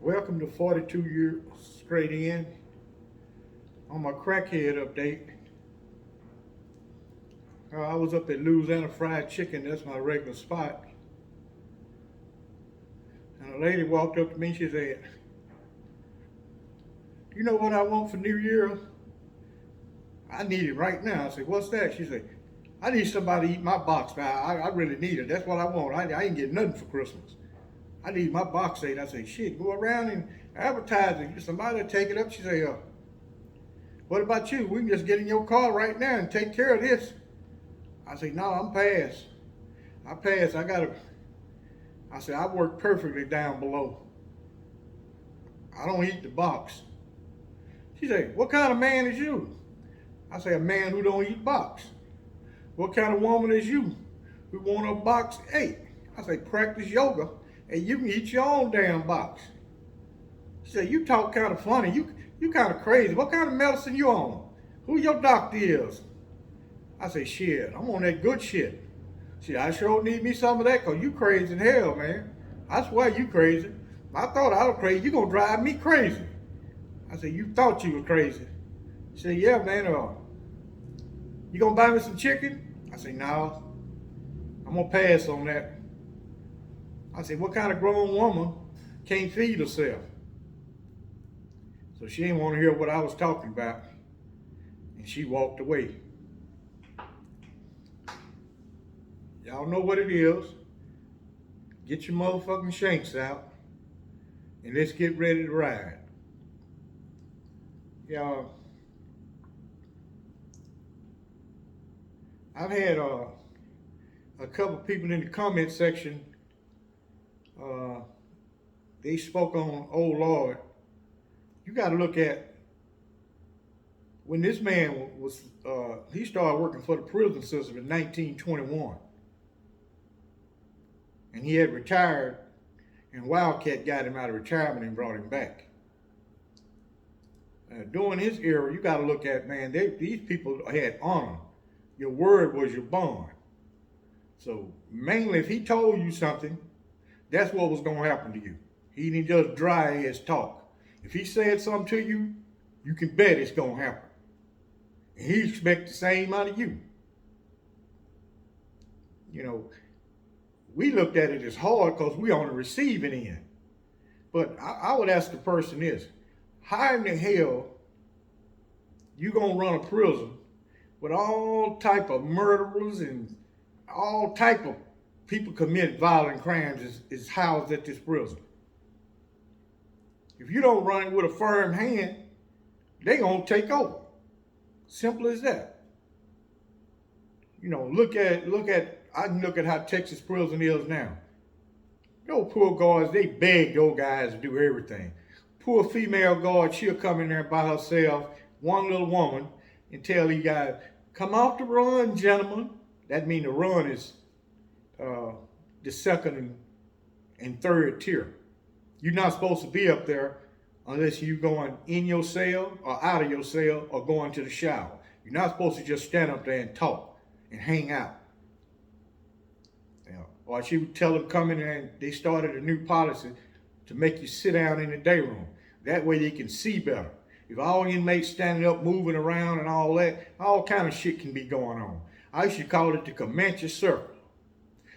Welcome to 42 years straight in. On my crackhead update, I was up at Louisiana Fried Chicken. That's my regular spot. And a lady walked up to me. She said, "You know what I want for New Year? I need it right now." I said, "What's that?" She said, "I need somebody to eat my box now. I really need it. That's what I want. I ain't getting nothing for Christmas. I need my box ate." I said, "Shit, go around and advertise it. Somebody will take it up." She said, "What about you? We can just get in your car right now and take care of this." I said, "No, I'm past. I passed. I said, "I work perfectly down below. I don't eat the box." She said, "What kind of man is you?" I say, "A man who don't eat box." "What kind of woman is you who want a box ate?" I say, "Practice yoga and you can eat your own damn box." She said, "You talk kind of funny. You kind of crazy. What kind of medicine you on? Who your doctor is?" I say, "Shit, I'm on that good shit." She said, "I sure need me some of that because you crazy in hell, man. I swear you crazy. I thought I was crazy. You gonna drive me crazy." I said, "You thought you was crazy." She said, "Yeah, man. You gonna buy me some chicken?" I said, "No, I'm gonna pass on that." I said, "What kind of grown woman can't feed herself?" So she didn't want to hear what I was talking about, and she walked away. Y'all know what it is. Get your motherfucking shanks out, and let's get ready to ride. Y'all, I've had a couple people in the comment section. Uh, they spoke on, oh Lord, you got to look at when this man was. He started working for the prison system in 1921, and he had retired. And Wildcat got him out of retirement and brought him back. During his era, you got to look at, man, these people had honor. Your word was your bond. So mainly, if he told you something, that's what was going to happen to you. He didn't just dry ass talk. If he said something to you, you can bet it's going to happen. And he expects the same out of you. You know, we looked at it as hard because we on the receiving end. But I would ask the person this: how in the hell you gonna run a prison with all type of murderers and all type of people commit violent crimes is housed at this prison? If you don't run it with a firm hand, they gonna take over. Simple as that. You know, I can look at how Texas prison is now. Those poor guards, they beg those guys to do everything. Poor female guard, she'll come in there by herself, one little woman, and tell these guys, "Come off the run, gentlemen." That means the run is the second and third tier. You're not supposed to be up there unless you're going in your cell or out of your cell or going to the shower. You're not supposed to just stand up there and talk and hang out. Or she would tell them come in there, and they started a new policy to make you sit down in the day room. That way they can see better. If all inmates standing up, moving around and all that, all kind of shit can be going on. I used to call it the Comanche Circle.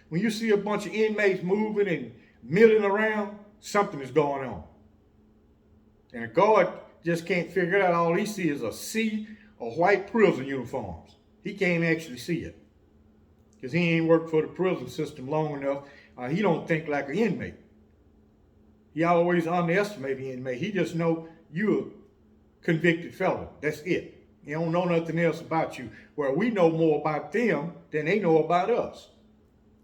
When you see a bunch of inmates moving and milling around, something is going on. And a guard just can't figure it out. All he sees is a sea of white prison uniforms. He can't actually see it, because he ain't worked for the prison system long enough. He don't think like an inmate. He always underestimate the inmate. He just know you a convicted felon. That's it. He don't know nothing else about you. Where we know more about them than they know about us.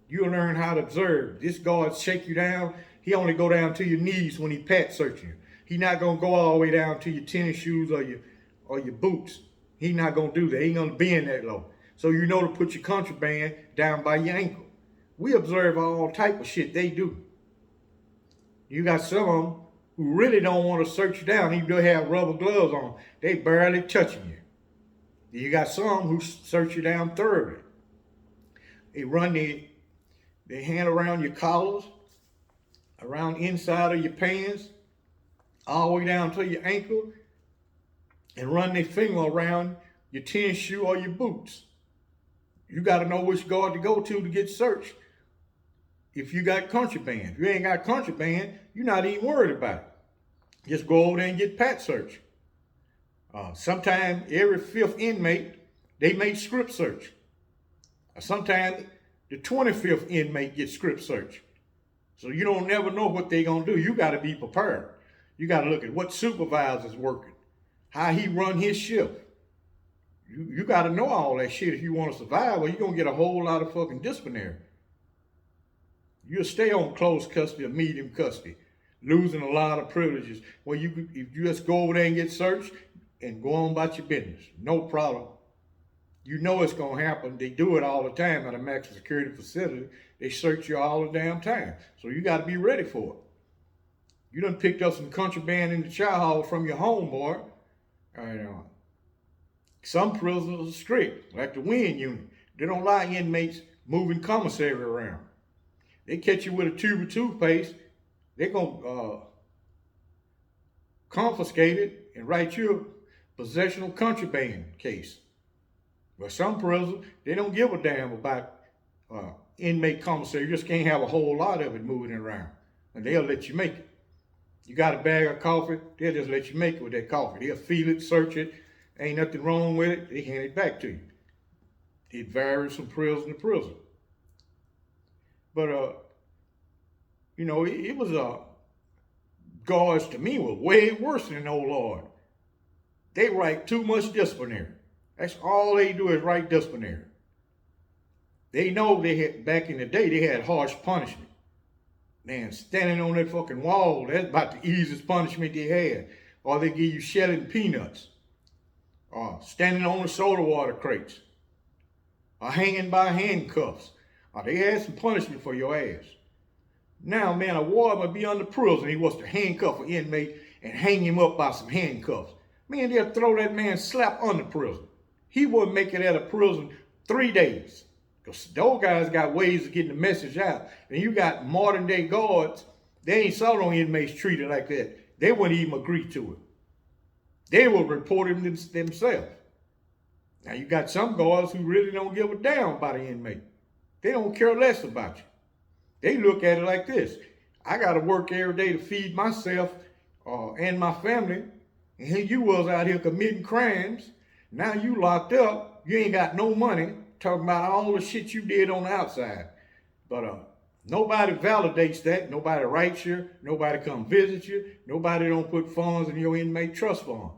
You learn how to observe. This guard shake you down. He only go down to your knees when he pat searching you. He not gonna go all the way down to your tennis shoes or your boots. He not gonna do that. He ain't gonna bend that low. So you know to put your contraband down by your ankle. We observe all type of shit they do. You got some of them who really don't want to search you down, even though they have rubber gloves on. They barely touching you. You got some who search you down thoroughly. They run their hand around your collars, around inside of your pants, all the way down to your ankle and run their finger around your tennis shoe or your boots. You got to know which guard to go to get searched. If you got contraband, if you ain't got contraband, you're not even worried about it. Just go over there and get pat search. Sometimes every fifth inmate, they make script search. Sometimes the 25th inmate gets script search. So you don't never know what they're going to do. You got to be prepared. You got to look at what supervisor's working, how he run his shift. You got to know all that shit if you want to survive, or you're going to get a whole lot of fucking disciplinary. You'll stay on close custody or medium custody, losing a lot of privileges. Well, if you just go over there and get searched and go on about your business, no problem. You know it's going to happen. They do it all the time at a maximum security facility. They search you all the damn time. So you got to be ready for it. You done picked up some contraband in the chow hall from your homeboy. Some prisoners are strict, like the Wynn unit. They don't like inmates moving commissary around. They catch you with a tube of toothpaste, they're going to confiscate it and write you a possession of contraband case. But some prisoners, they don't give a damn about inmate commissary. You just can't have a whole lot of it moving around. And they'll let you make it. You got a bag of coffee, they'll just let you make it with that coffee. They'll feel it, search it, ain't nothing wrong with it, they hand it back to you. It varies from prison to prison. But, it was, guards to me were way worse than old Lord. They write too much disciplinary. That's all they do is write disciplinary. They know back in the day, they had harsh punishment. Man, standing on that fucking wall, that's about the easiest punishment they had. Or they give you shelling peanuts. Or standing on the soda water crates. Or hanging by handcuffs. Or they had some punishment for your ass. Now, man, a warden would be under prison. He was to handcuff an inmate and hang him up by some handcuffs. Man, they'll throw that man slap under prison. He wouldn't make it out of prison 3 days. Because those guys got ways of getting the message out. And you got modern day guards, they ain't saw no inmates treated like that. They wouldn't even agree to it. They will report him themselves. Now you got some guards who really don't give a damn about an inmate. They don't care less about you. They look at it like this. I got to work every day to feed myself and my family. And here you was out here committing crimes. Now you locked up. You ain't got no money. Talking about all the shit you did on the outside. But nobody validates that. Nobody writes you. Nobody come visit you. Nobody don't put funds in your inmate trust fund.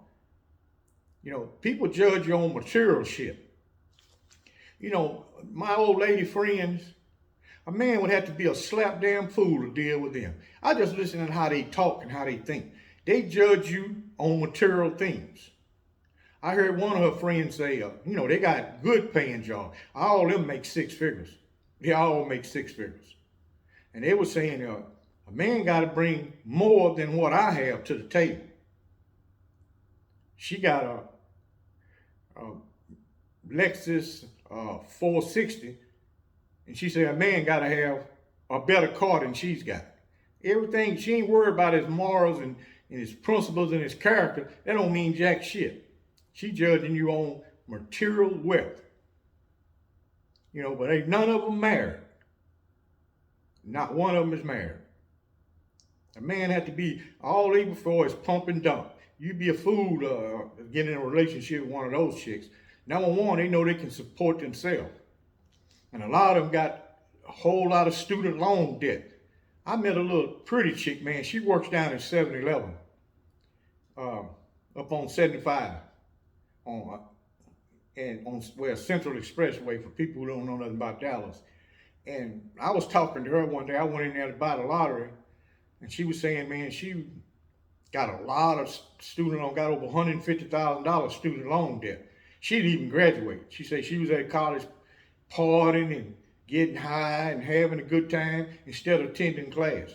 People judge you on material shit. My old lady friends, a man would have to be a slap damn fool to deal with them. I just listen to how they talk and how they think. They judge you on material things. I heard one of her friends say, they got good paying jobs. All of them make 6 figures. They all make 6 figures. And they were saying, a man got to bring more than what I have to the table. She got a Lexus 460. And she said a man got to have a better car than she's got. Everything, she ain't worried about his morals and his principles and his character. That don't mean jack shit. She judging you on material wealth. But ain't none of them married. Not one of them is married. A man had to be, all they before is pump and dump. You'd be a fool to get in a relationship with one of those chicks. Number one, they know they can support themselves. And a lot of them got a whole lot of student loan debt. I met a little pretty chick, man. She works down at 7-Eleven, up on 75, on Central Expressway for people who don't know nothing about Dallas. And I was talking to her one day. I went in there to buy the lottery, and she was saying, man, she got a lot of student loan, got over $150,000 student loan debt. She didn't even graduate. She said she was at college partying and getting high and having a good time instead of attending class.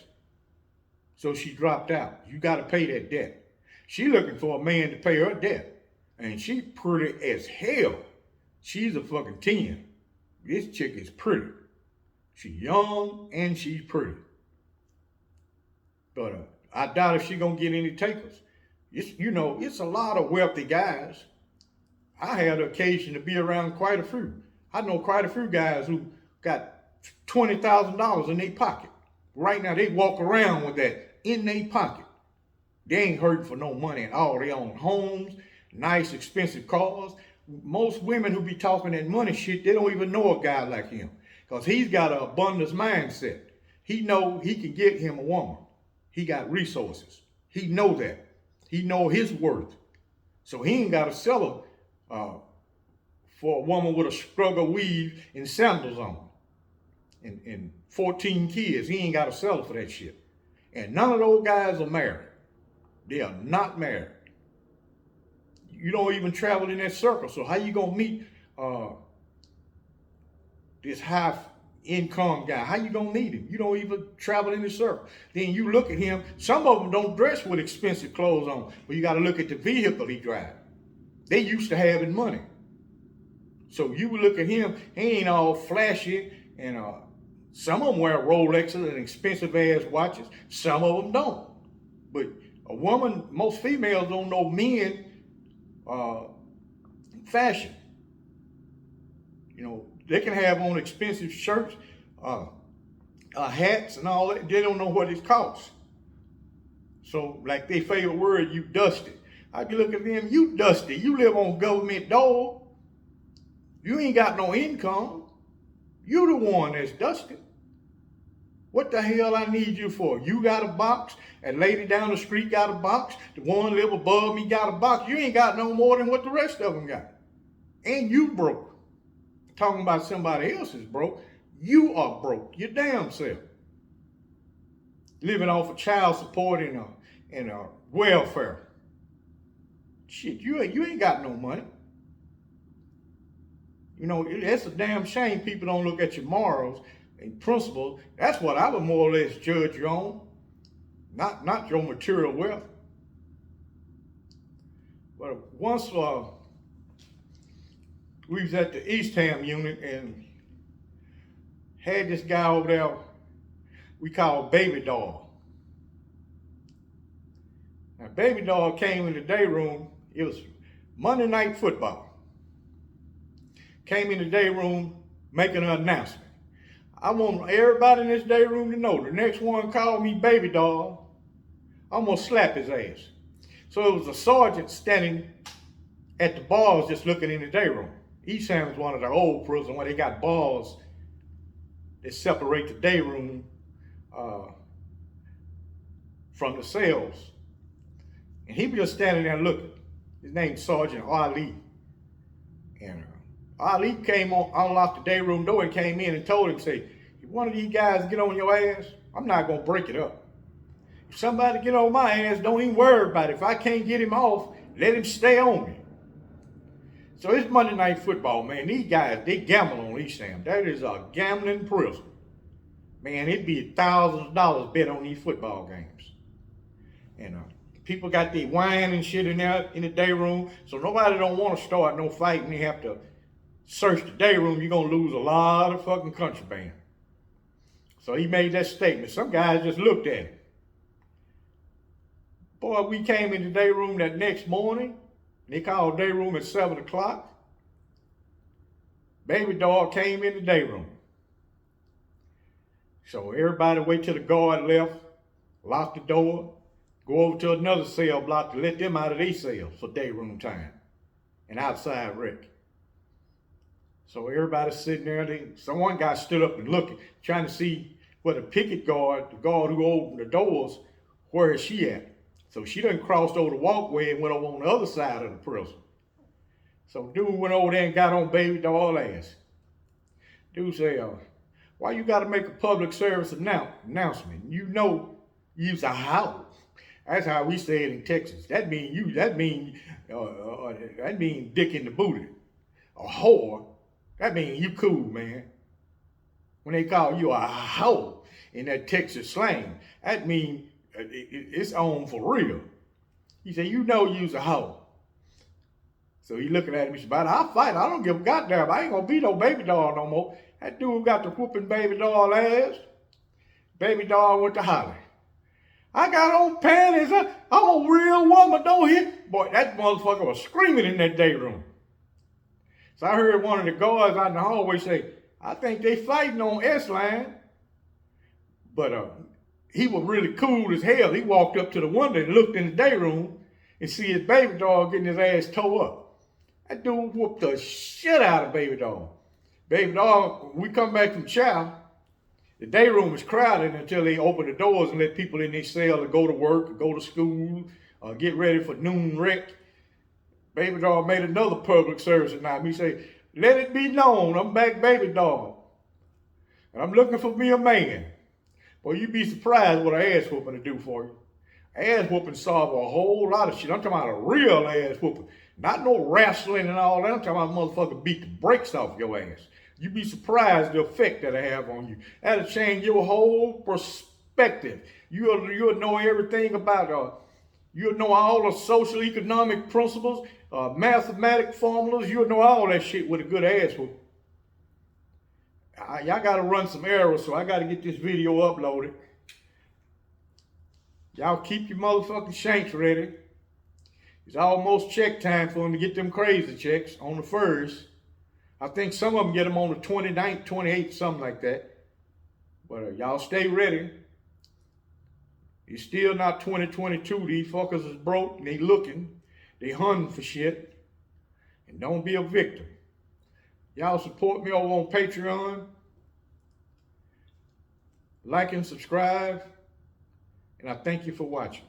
So she dropped out. You got to pay that debt. She looking for a man to pay her debt. And she pretty as hell. She's a fucking 10. This chick is pretty. She's young and she's pretty. But I doubt if she gonna get any takers. It's a lot of wealthy guys. I had the occasion to be around quite a few. I know quite a few guys who got $20,000 in their pocket. Right now, they walk around with that in their pocket. They ain't hurting for no money at all. They own homes, nice, expensive cars. Most women who be talking that money shit, they don't even know a guy like him. Because he's got an abundance mindset. He know he can get him a woman. He got resources. He know that. He know his worth. So he ain't got to sell her for a woman with a struggle weave and sandals on. And 14 kids. He ain't got to sell her for that shit. And none of those guys are married. They are not married. You don't even travel in that circle. So how you gonna meet this high income guy? How you gonna meet him? You don't even travel in the circle. Then you look at him. Some of them don't dress with expensive clothes on, but you got to look at the vehicle he drives. They used to having money. So you look at him. He ain't all flashy, and some of them wear Rolexes and expensive ass watches. Some of them don't. But a woman, most females don't know men fashion. They can have on expensive shirts, hats and all that. They don't know what it costs. So like their favorite word, you dusty. I be looking at them, you dusty. You live on government dole. You ain't got no income. You the one that's dusty. What the hell I need you for? You got a box. That lady down the street got a box. The one live above me got a box. You ain't got no more than what the rest of them got. And you broke. Talking about somebody else is broke. You are broke. Your damn self. Living off of child support and welfare. Shit, you ain't got no money. That's a damn shame people don't look at your morals and principles. That's what I would more or less judge you on. Not your material wealth. But once we was at the East Ham unit and had this guy over there we call Baby Doll. Now Baby Doll came in the day room. It was Monday Night Football. Came in the day room making an announcement. I want everybody in this day room to know the next one called me Baby Doll, I'm gonna slap his ass. So it was a sergeant standing at the bars just looking in the day room. East Ham is one of the old prisons where they got bars that separate the day room from the cells. And he was just standing there looking. His name's Sergeant Ali. And Ali came on, unlocked the day room door and came in and told him, say, if one of these guys get on your ass, I'm not gonna break it up. If somebody get on my ass, don't even worry about it. If I can't get him off, let him stay on me. So it's Monday Night Football, man. These guys, they gamble on East Ham. That is a gambling prison. Man, it'd be thousands of dollars bet on these football games. And people got their wine and shit in there in the day room, so nobody don't want to start no fight and they have to search the day room. You're going to lose a lot of fucking contraband. So he made that statement. Some guys just looked at it. Boy, we came in the day room that next morning. They called day room at 7 o'clock. Baby Doll came in the day room. So everybody wait till the guard left, lock the door, go over to another cell block to let them out of their cell for day room time and outside rec. So everybody's sitting there. Someone guy stood up and looking, trying to see where the picket guard, the guard who opened the doors, where is she at? So she done crossed over the walkway and went over on the other side of the prison. So dude went over there and got on Baby Doll ass. Dude said, why you got to make a public service announcement? You know you's a hoe. That's how we say it in Texas. That mean dick in the booty. A whore. That mean you cool, man. When they call you a hoe in that Texas slang, that mean it's on for real. He said, you know you's a hoe. So he looking at me, he said, I'll fight. I don't give a goddamn. I ain't gonna be no Baby Doll no more. That dude got the whooping Baby Doll ass. Baby Doll went to holler. I got on panties. I'm a real woman. Don't hit. Boy, that motherfucker was screaming in that day room. So I heard one of the guards out in the hallway say, I think they fighting on S-Line. But he was really cool as hell. He walked up to the window and looked in the day room and see his baby doll getting his ass tore up. That dude whooped the shit out of baby doll. Baby doll, when we come back from chow, the day room was crowded until they opened the doors and let people in their cell to go to work, or go to school, or get ready for noon rec. Baby doll made another public service tonight. He said, let it be known, I'm back baby doll. And I'm looking for me a man. Boy, you'd be surprised what an ass whooping to do for you. Ass whooping solve a whole lot of shit. I'm talking about a real ass whooping. Not no wrestling and all that. I'm talking about a motherfucker beat the brakes off your ass. You'd be surprised the effect that'll have on you. That'll change your whole perspective. You'll know everything about you'll know all the social economic principles, mathematic formulas. You'll know all that shit with a good ass whooping. Y'all got to run some errors, so I got to get this video uploaded. Y'all keep your motherfucking shanks ready. It's almost check time for them to get them crazy checks on the 1st. I think some of them get them on the 29th, 28th, something like that. But y'all stay ready. It's still not 2022. These fuckers is broke and they looking. They hunting for shit. And don't be a victim. Y'all support me over on Patreon. Like and subscribe. And I thank you for watching.